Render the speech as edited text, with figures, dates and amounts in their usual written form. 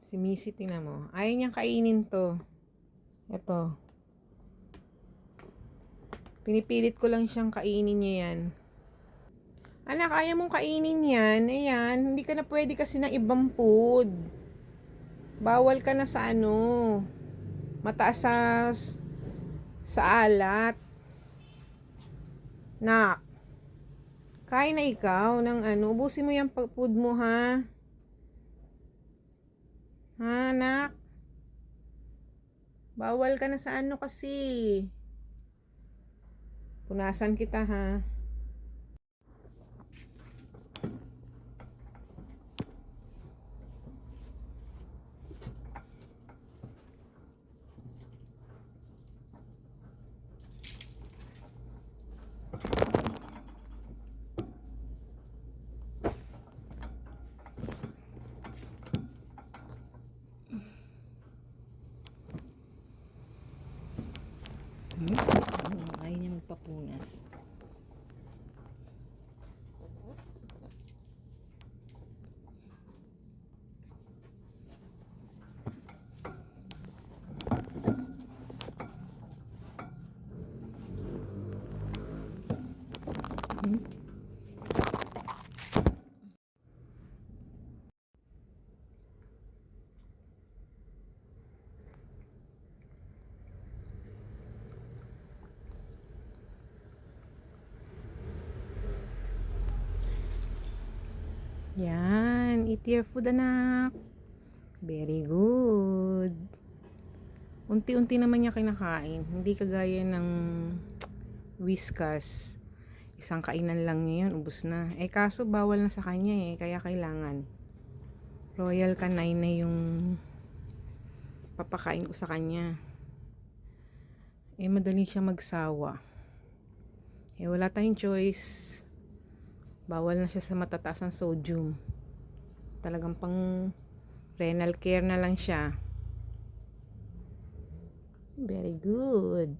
Si Missy, tingnan mo. Ayaw niyang kainin to. Ito. Pinipilit ko lang siyang kainin niya yan. Anak, ayaw mong kainin yan. Ayan, hindi ka na pwede kasi ng ibang food. Bawal ka na sa ano. Mataas sa alat. Nak, kain na ikaw ng ano. Ubusin mo yung food mo, ha? Ha, nak? Bawal ka na sa ano kasi. Punasan kita, ha? Ayaw niya magpapunas. Yan, eat your food, anak. Very good. Unti-unti naman niya kinakain. Hindi kagaya ng Whiskas. Isang kainan lang niya yun, ubos na. Eh kaso bawal na sa kanya eh, kaya kailangan. Royal Canine na yung papakain ko sa kanya. Eh madali siya magsawa. Eh wala tayong choice. Bawal na siya sa matataas ang sodium. Talagang pang renal care na lang siya. Very good.